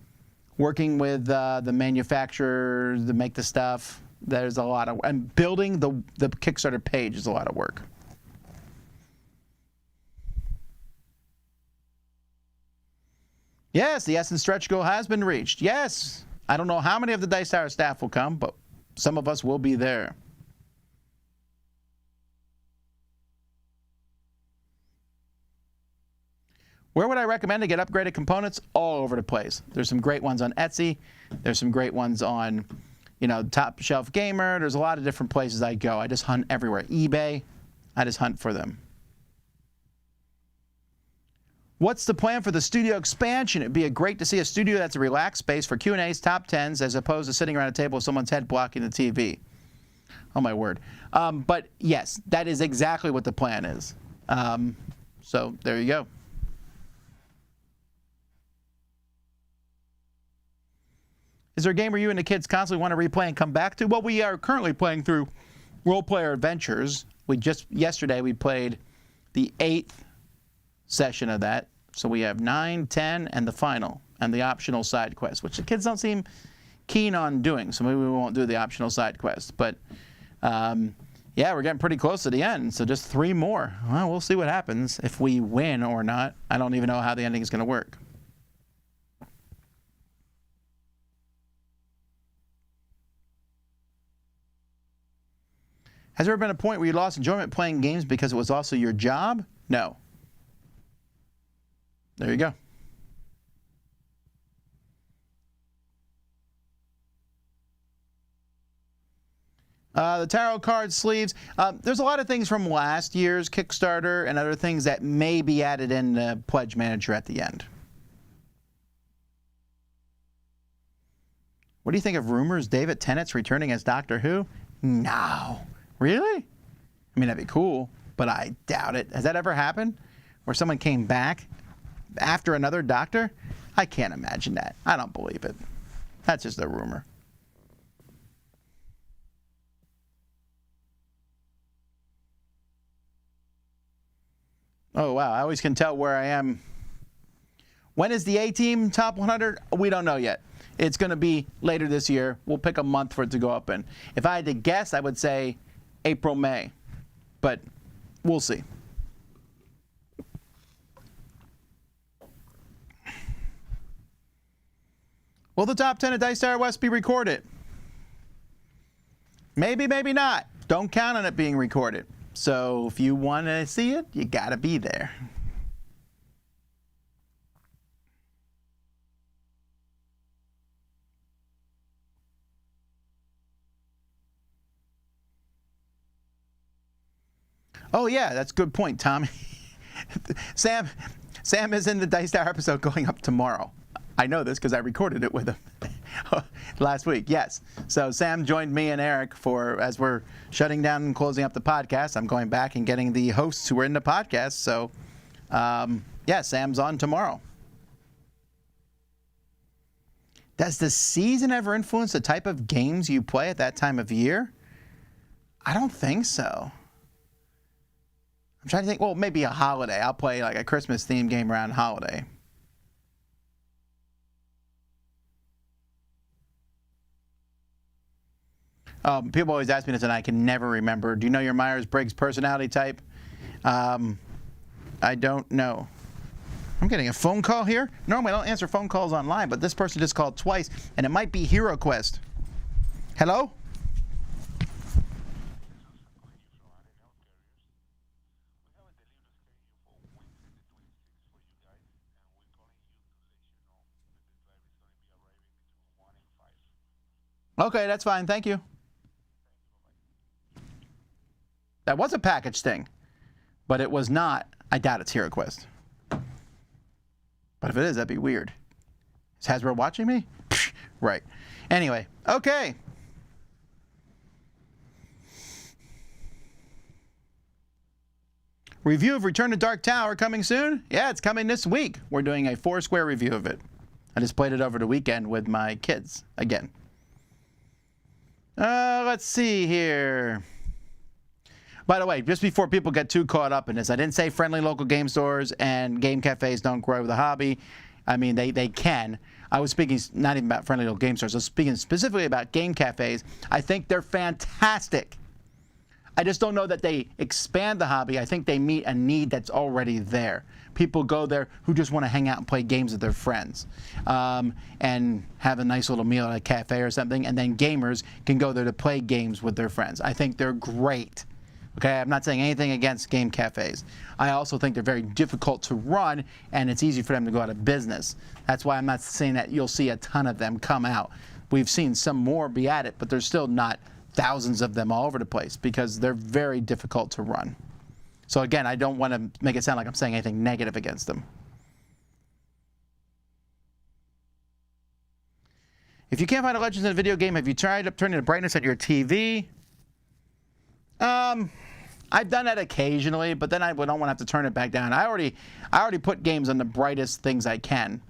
working with the manufacturers to make the stuff. There's a lot of, and building the Kickstarter page is a lot of work. Yes, the Essence stretch goal has been reached. Yes. I don't know how many of the Dice Tower staff will come, but some of us will be there. Where would I recommend to get upgraded components? All over the place. There's some great ones on Etsy. There's some great ones on, Top Shelf Gamer. There's a lot of different places I go. I just hunt everywhere. eBay, I just hunt for them. What's the plan for the studio expansion? It'd be great to see a studio that's a relaxed space for Q&As, top 10s, as opposed to sitting around a table with someone's head blocking the TV. Oh, my word. But, yes, that is exactly what the plan is. So there you go. Is there a game where you and the kids constantly want to replay and come back to? Well, we are currently playing through Role Player Adventures. Yesterday we played the 8th session of that. So we have 9, 10, and the final, and the optional side quest, which the kids don't seem keen on doing. So maybe we won't do the optional side quest. But, yeah, we're getting pretty close to the end. So just 3 more. Well, we'll see what happens if we win or not. I don't even know how the ending is going to work. Has there ever been a point where you lost enjoyment playing games because it was also your job? No. There you go. The tarot card sleeves. There's a lot of things from last year's Kickstarter and other things that may be added in the Pledge Manager at the end. What do you think of rumors David Tennant's returning as Doctor Who? No. Really? I mean, that'd be cool, but I doubt it. Has that ever happened? Where someone came back after another Doctor? I can't imagine that. I don't believe it. That's just a rumor. Oh, wow. I always can tell where I am. When is the A-Team Top 100? We don't know yet. It's going to be later this year. We'll pick a month for it to go up in. If I had to guess, I would say April, May. But we'll see. Will the top 10 of Dice Tower West be recorded? Maybe, maybe not. Don't count on it being recorded. So if you want to see it, you got to be there. Oh, yeah, that's a good point, Tommy. Sam is in the Dice Tower episode going up tomorrow. I know this because I recorded it with him last week. Yes. So Sam joined me and Eric as we're shutting down and closing up the podcast. I'm going back and getting the hosts who were in the podcast. So, yeah, Sam's on tomorrow. Does the season ever influence the type of games you play at that time of year? I don't think so. I'm trying to think, well, maybe a holiday. I'll play like a Christmas-themed game around holiday. People always ask me this, and I can never remember. Do you know your Myers-Briggs personality type? I don't know. I'm getting a phone call here. Normally, I don't answer phone calls online, but this person just called twice, and it might be Hero Quest. Hello? Okay, that's fine. Thank you. That was a package thing, but it was not. I doubt it's Hero Quest. But if it is, that'd be weird. Is Hasbro watching me? Right. Anyway, okay. Review of Return to Dark Tower coming soon? Yeah, it's coming this week. We're doing a Foursquare review of it. I just played it over the weekend with my kids again. Let's see here. By the way, just before people get too caught up in this, I didn't say friendly local game stores and game cafes don't grow the hobby. I mean, they can. I was speaking not even about friendly local game stores. I was speaking specifically about game cafes. I think they're fantastic. I just don't know that they expand the hobby. I think they meet a need that's already there. People go there who just want to hang out and play games with their friends and have a nice little meal at a cafe or something, and then gamers can go there to play games with their friends. I think they're great. Okay, I'm not saying anything against game cafes. I also think they're very difficult to run, and it's easy for them to go out of business. That's why I'm not saying that you'll see a ton of them come out. We've seen some more be at it, but there's still not thousands of them all over the place because they're very difficult to run. So again, I don't want to make it sound like I'm saying anything negative against them. If you can't find a Legends in a video game, have you tried turning the brightness at your TV? I've done that occasionally, but then I don't want to have to turn it back down. I already put games on the brightest things I can.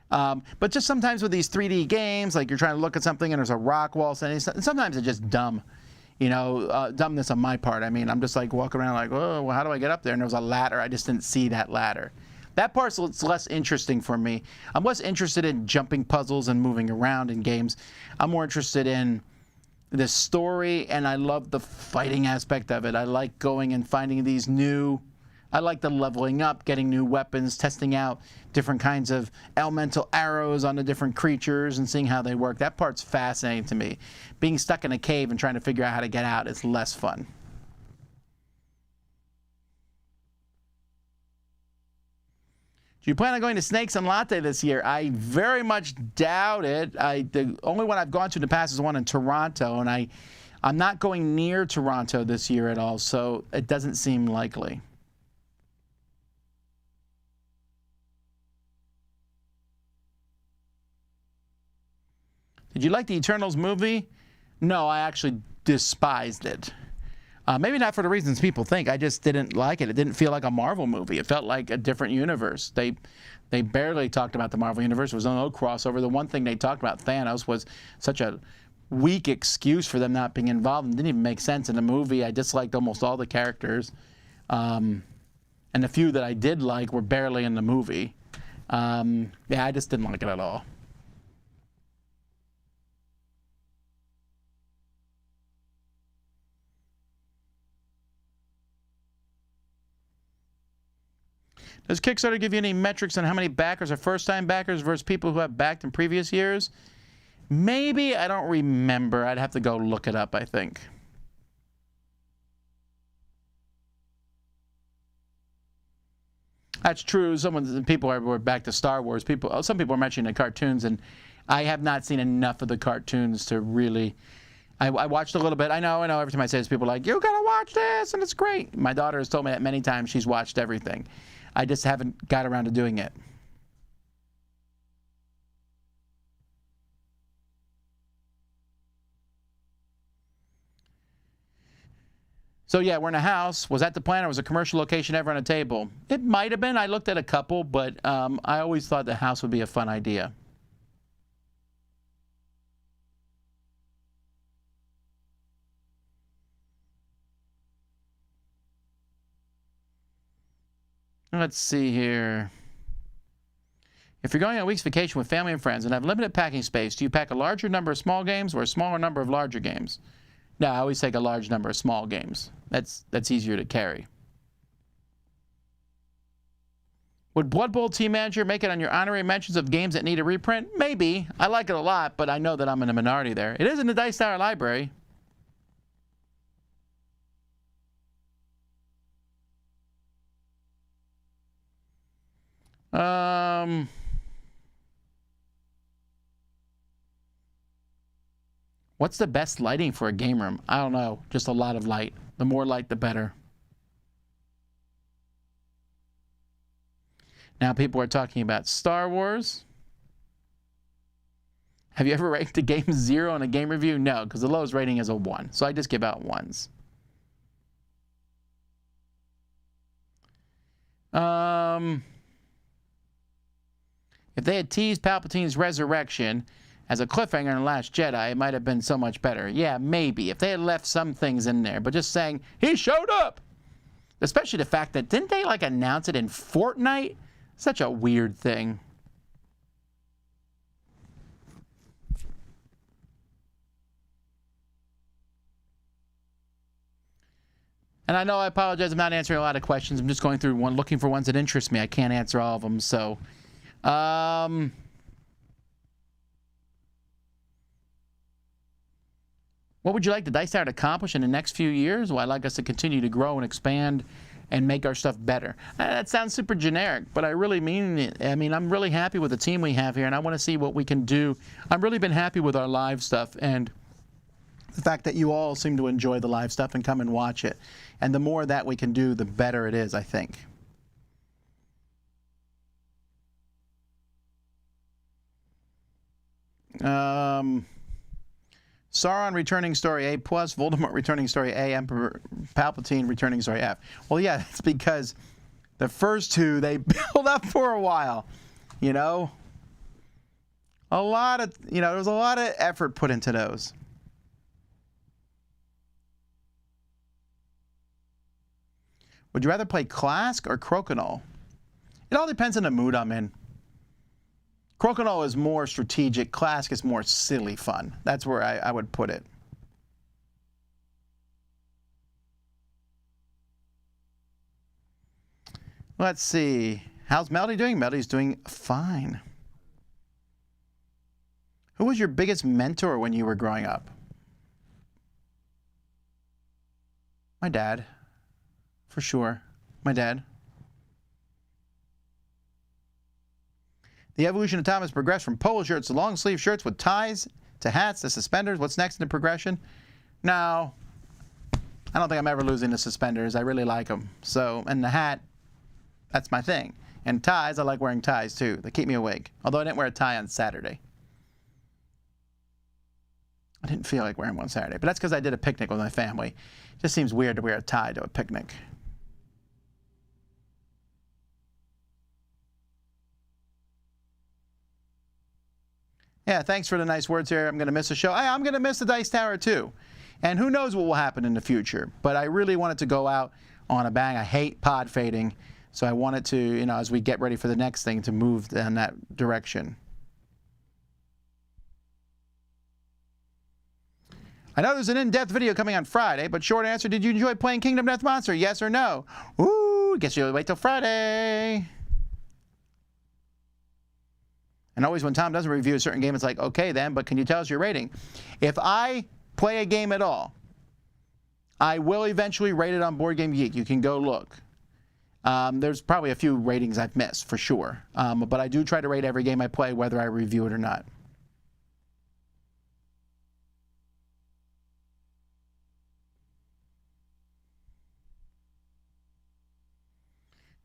But just sometimes with these 3D games, like you're trying to look at something and there's a rock wall, and sometimes it's just dumb. You know, dumbness on my part. I mean, I'm just like walking around like, oh, well, how do I get up there? And there was a ladder. I just didn't see that ladder. That part's less interesting for me. I'm less interested in jumping puzzles and moving around in games. I'm more interested in the story, and I love the fighting aspect of it. I like going and finding these new... I like the leveling up, getting new weapons, testing out different kinds of elemental arrows on the different creatures and seeing how they work. That part's fascinating to me. Being stuck in a cave and trying to figure out how to get out is less fun. Do you plan on going to Snakes and Latte this year? I very much doubt it. The only one I've gone to in the past is one in Toronto, and I'm not going near Toronto this year at all, so it doesn't seem likely. Did you like the Eternals movie? No, I actually despised it. Maybe not for the reasons people think. I just didn't like it. It didn't feel like a Marvel movie. It felt like a different universe. They barely talked about the Marvel universe. There was no crossover. The one thing they talked about, Thanos, was such a weak excuse for them not being involved. It didn't even make sense in the movie. I disliked almost all the characters. And the few that I did like were barely in the movie. Yeah, I just didn't like it at all. Does Kickstarter give you any metrics on how many backers are first-time backers versus people who have backed in previous years? Maybe. I don't remember. I'd have to go look it up, I think. That's true. People were back to Star Wars. Some people are mentioning the cartoons, and I have not seen enough of the cartoons to really... I watched a little bit. I know. Every time I say this, people are like, you gotta watch this, and it's great. My daughter has told me that many times. She's watched everything. I just haven't got around to doing it. So yeah, we're in a house. Was that the plan, or was a commercial location ever on a table? It might have been. I looked at a couple, but I always thought the house would be a fun idea. Let's see here. If you're going on a week's vacation with family and friends and have limited packing space, do you pack a larger number of small games or a smaller number of larger games? No, I always take a large number of small games. That's easier to carry. Would Blood Bowl Team Manager make it on your honorary mentions of games that need a reprint? Maybe. I like it a lot, but I know that I'm in a minority there. It is in the Dice Tower library. What's the best lighting for a game room? I don't know. Just a lot of light. The more light, the better. Now people are talking about Star Wars. Have you ever ranked a game 0 in a game review? No, because the lowest rating is a 1. So I just give out 1s. If they had teased Palpatine's resurrection as a cliffhanger in The Last Jedi, it might have been so much better. Yeah, maybe. If they had left some things in there, but just saying, he showed up! Especially the fact that, didn't they, like, announce it in Fortnite? Such a weird thing. And I know I apologize, I'm not answering a lot of questions. I'm just going through looking for ones that interest me. I can't answer all of them, so... What would you like the Dice Tower to accomplish in the next few years? Well, I'd like us to continue to grow and expand and make our stuff better. That sounds super generic, but I really mean it. I mean, I'm really happy with the team we have here, and I want to see what we can do. I've really been happy with our live stuff, and the fact that you all seem to enjoy the live stuff and come and watch it. And the more that we can do, the better it is, I think. Sauron returning story A+, Voldemort returning story A, Emperor Palpatine returning story F. Well, yeah, it's because the first two, they build up for a while, you know? There was a lot of effort put into those. Would you rather play Clask or Crokinole? It all depends on the mood I'm in. Crokinole is more strategic. Clask is more silly fun. That's where I would put it. Let's see. How's Melody doing? Melody's doing fine. Who was your biggest mentor when you were growing up? My dad. For sure. My dad. The evolution of Tom has progressed from polo shirts to long sleeve shirts with ties to hats to suspenders. What's next in the progression? No, I don't think I'm ever losing the suspenders. I really like them. So, and the hat, that's my thing. And ties, I like wearing ties too. They keep me awake. Although I didn't wear a tie on Saturday. I didn't feel like wearing one Saturday, but that's because I did a picnic with my family. It just seems weird to wear a tie to a picnic. Yeah, thanks for the nice words here. I'm going to miss the show. I'm going to miss the Dice Tower too. And who knows what will happen in the future. But I really wanted to go out on a bang. I hate pod fading. So I wanted to, you know, as we get ready for the next thing, to move in that direction. I know there's an in-depth video coming on Friday, but short answer, did you enjoy playing Kingdom Death Monster? Yes or no? Ooh, guess you'll wait till Friday. And always when Tom doesn't review a certain game, it's like, okay then, but can you tell us your rating? If I play a game at all, I will eventually rate it on Board Game Geek. You can go look. There's probably a few ratings I've missed, for sure. But I do try to rate every game I play, whether I review it or not.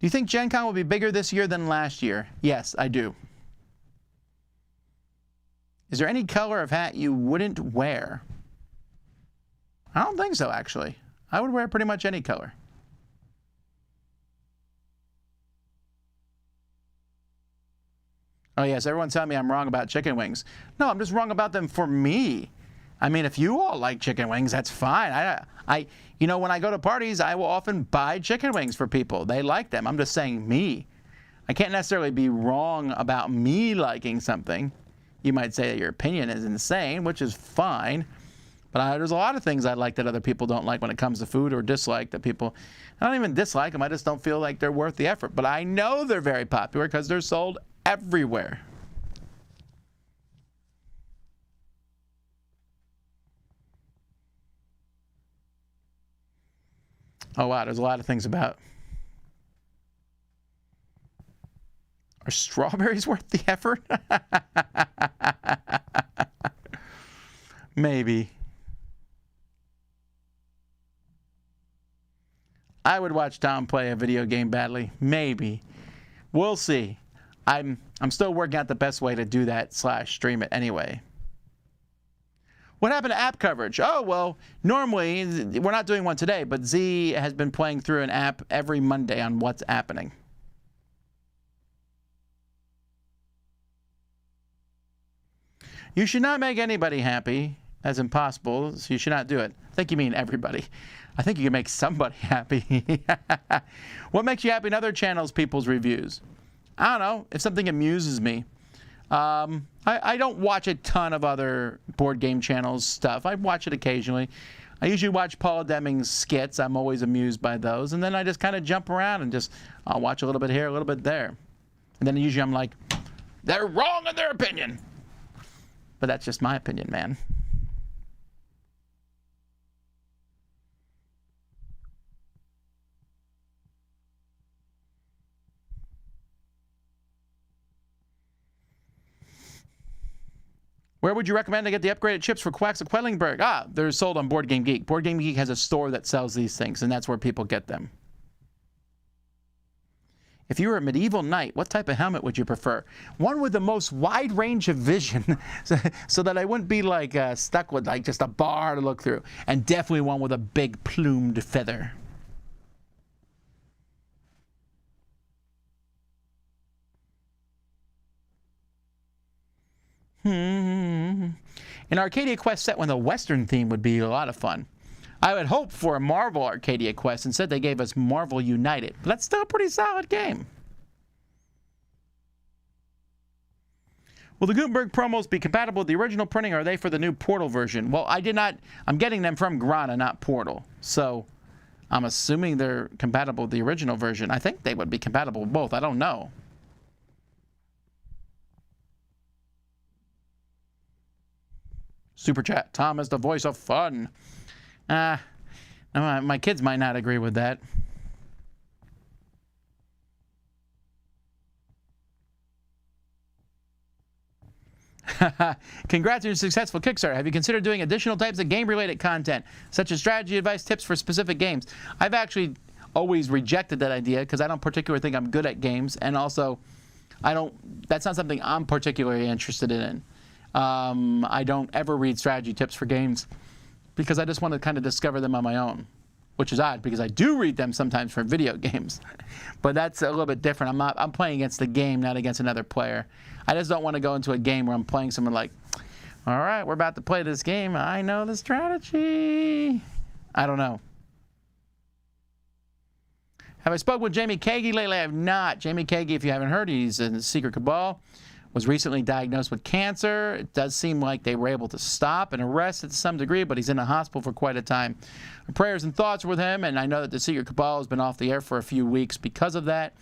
Do you think Gen Con will be bigger this year than last year? Yes, I do. Is there any color of hat you wouldn't wear? I don't think so, actually. I would wear pretty much any color. Oh, yes, everyone's telling me I'm wrong about chicken wings. No, I'm just wrong about them for me. I mean, if you all like chicken wings, that's fine. You know, when I go to parties, I will often buy chicken wings for people. They like them. I'm just saying me. I can't necessarily be wrong about me liking something. You might say that your opinion is insane, which is fine. But there's a lot of things I like that other people don't like when it comes to food, or dislike that people... I don't even dislike them. I just don't feel like they're worth the effort. But I know they're very popular because they're sold everywhere. Oh, wow. There's a lot of things about... Are strawberries worth the effort? Maybe. I would watch Tom play a video game badly. Maybe. We'll see. I'm still working out the best way to do that / stream it anyway. What happened to app coverage? Oh, well, normally, we're not doing one today, but Z has been playing through an app every Monday on what's happening. You should not make anybody happy. That's impossible, so you should not do it. I think you mean everybody. I think you can make somebody happy. What makes you happy in other channels, people's reviews? I don't know. If something amuses me. I don't watch a ton of other board game channels stuff. I watch it occasionally. I usually watch Paul Deming's skits. I'm always amused by those. And then I just kind of jump around and I'll watch a little bit here, a little bit there. And then usually I'm like, they're wrong in their opinion. But that's just my opinion, man. Where would you recommend to get the upgraded chips for Quacks of Quedlinburg? Ah, they're sold on Board Game Geek. Board Game Geek has a store that sells these things, and that's where people get them. If you were a medieval knight, what type of helmet would you prefer? One with the most wide range of vision, so that I wouldn't be like stuck with like just a bar to look through. And definitely one with a big plumed feather. An Arcadia Quest set with a Western theme would be a lot of fun. I would hope for a Marvel Arcadia Quest. Instead, they gave us Marvel United. But that's still a pretty solid game. Will the Gutenberg promos be compatible with the original printing, or are they for the new Portal version? Well, I'm getting them from Grana, not Portal. So I'm assuming they're compatible with the original version. I think they would be compatible with both. I don't know. Super chat. Tom is the voice of fun. No, my kids might not agree with that. Congrats on your successful Kickstarter. Have you considered doing additional types of game-related content, such as strategy, advice, tips for specific games? I've actually always rejected that idea because I don't particularly think I'm good at games, and also that's not something I'm particularly interested in. I don't ever read strategy tips for games because I just want to kind of discover them on my own, which is odd because I do read them sometimes for video games. But that's a little bit different. I'm playing against the game, not against another player. I just don't want to go into a game where I'm playing someone like, all right, we're about to play this game. I know the strategy. I don't know. Have I spoken with Jamie Kagi lately? I have not. Jamie Kagi, if you haven't heard, he's in the Secret Cabal. Was recently diagnosed with cancer. It does seem like they were able to stop and arrest it to some degree, but he's in the hospital for quite a time. Our prayers and thoughts are with him, and I know that the Secret Cabal has been off the air for a few weeks because of that.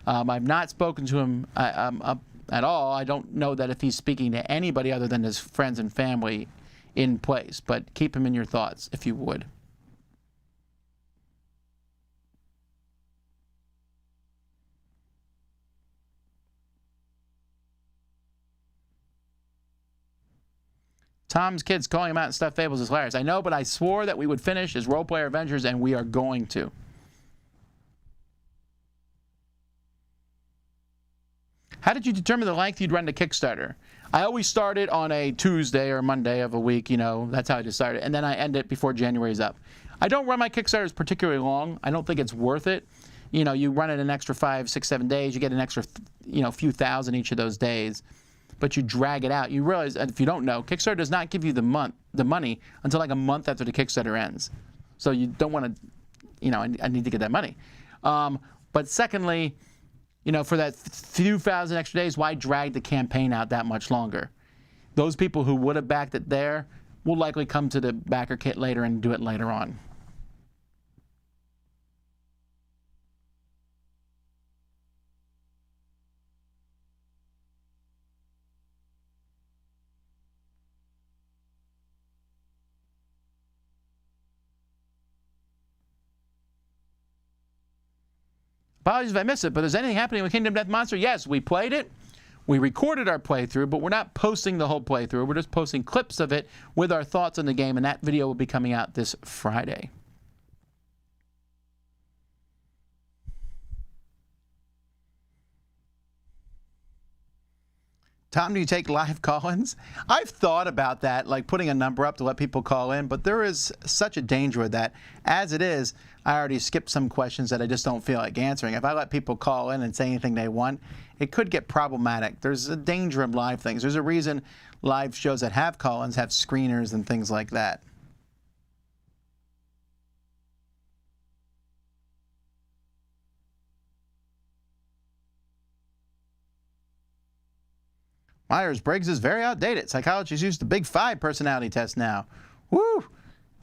I've not spoken to him at all. I don't know that if he's speaking to anybody other than his friends and family in place, but keep him in your thoughts if you would. Tom's kids calling him out in Stuffed Fables is hilarious. I know, but I swore that we would finish as Role Player Avengers, and we are going to. How did you determine the length you'd run the Kickstarter? I always start it on a Tuesday or Monday of a week, you know, that's how I just started, and then I end it before January's up. I don't run my Kickstarters particularly long. I don't think it's worth it. You know, you run it an extra 5, 6, 7 days, you get an extra, few thousand each of those days. But you drag it out. You realize, if you don't know, Kickstarter does not give you the money until like a month after the Kickstarter ends. So you don't want to, I need to get that money. But secondly, for that few thousand extra days, why drag the campaign out that much longer? Those people who would have backed it there will likely come to the backer kit later and do it later on. Apologies if I missed it, but is anything happening with Kingdom Death Monster? Yes, we played it. We recorded our playthrough, but we're not posting the whole playthrough. We're just posting clips of it with our thoughts on the game, and that video will be coming out this Friday. Tom, do you take live call-ins? I've thought about that, like putting a number up to let people call in, but there is such a danger with that. As it is, I already skipped some questions that I just don't feel like answering. If I let people call in and say anything they want, it could get problematic. There's a danger of live things. There's a reason live shows that have call-ins have screeners and things like that. Myers-Briggs is very outdated. Psychologists use the Big Five personality test now. Woo!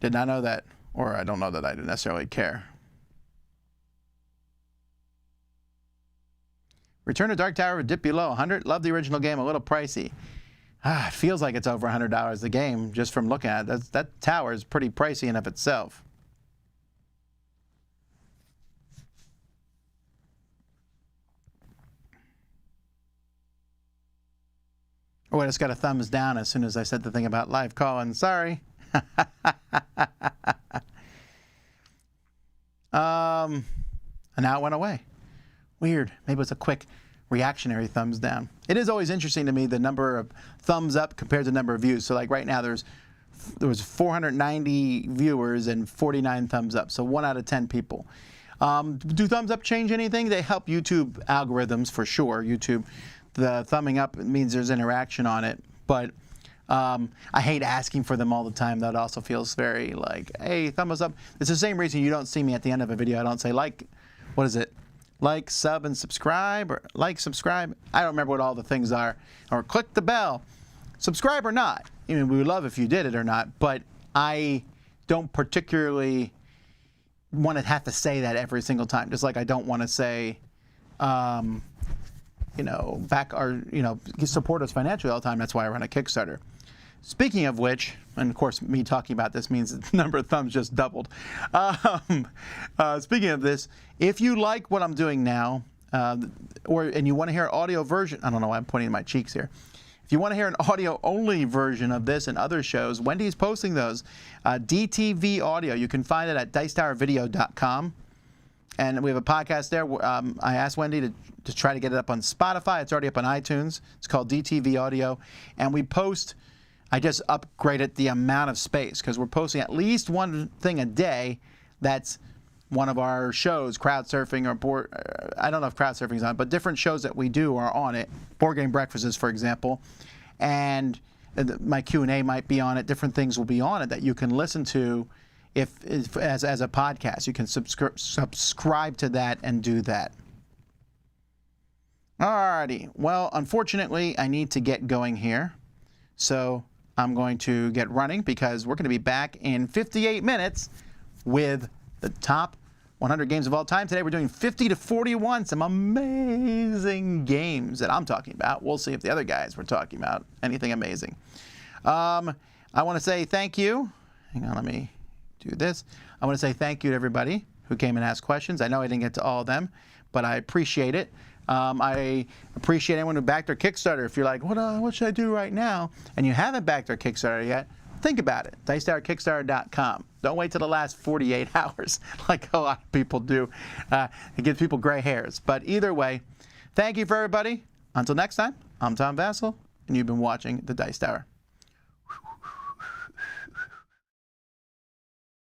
Did not know that. Or I don't know that I didn't necessarily care. Return to Dark Tower would dip below 100. Love the original game, a little pricey. It feels like it's over $100 the game just from looking at it. That tower is pretty pricey in of itself. Oh, I just got a thumbs down as soon as I said the thing about live call-in. Sorry. And now it went away. Weird. Maybe it's a quick reactionary thumbs down. It is always interesting to me the number of thumbs up compared to the number of views. So like right now there was 490 viewers and 49 thumbs up. So 1 out of 10 people. Do thumbs up change anything? They help YouTube algorithms for sure. YouTube, the thumbing up means there's interaction on it. But I hate asking for them all the time. That also feels very like, hey, thumbs up. It's the same reason you don't see me at the end of a video. I don't say like, what is it? Like, sub, and subscribe, or like, subscribe. I don't remember what all the things are. Or click the bell. Subscribe or not. I mean, we would love if you did it or not, but I don't particularly want to have to say that every single time. Just like I don't want to say, you know, support us financially all the time. That's why I run a Kickstarter. Speaking of which, and of course me talking about this means the number of thumbs just doubled. Speaking of this, if you like what I'm doing now, and you want to hear an audio version, I don't know why I'm pointing to my cheeks here. If you want to hear an audio-only version of this and other shows, Wendy's posting those. DTV audio, you can find it at dicetowervideo.com. And we have a podcast there. I asked Wendy to try to get it up on Spotify. It's already up on iTunes. It's called DTV Audio. And we post, I just upgraded the amount of space because we're posting at least one thing a day that's one of our shows, Crowdsurfing or I don't know if Crowdsurfing's on it, but different shows that we do are on it. Board Game Breakfasts, for example. And my Q&A might be on it. Different things will be on it that you can listen to as a podcast. You can subscribe to that and do that. Alrighty. Well, unfortunately, I need to get going here. So I'm going to get running because we're going to be back in 58 minutes with the top 100 games of all time. Today we're doing 50 to 41, some amazing games that I'm talking about. We'll see if the other guys were talking about anything amazing. I want to say thank you. Hang on, let me do this. I want to say thank you to everybody who came and asked questions. I know I didn't get to all of them, but I appreciate it. I appreciate anyone who backed their Kickstarter. If you're like, what should I do right now? And you haven't backed their Kickstarter yet, think about it. DicetowerKickstarter.com. Don't wait till the last 48 hours like a lot of people do. It gives people gray hairs. But either way, thank you for everybody. Until next time, I'm Tom Vasel, and you've been watching The Dice Tower.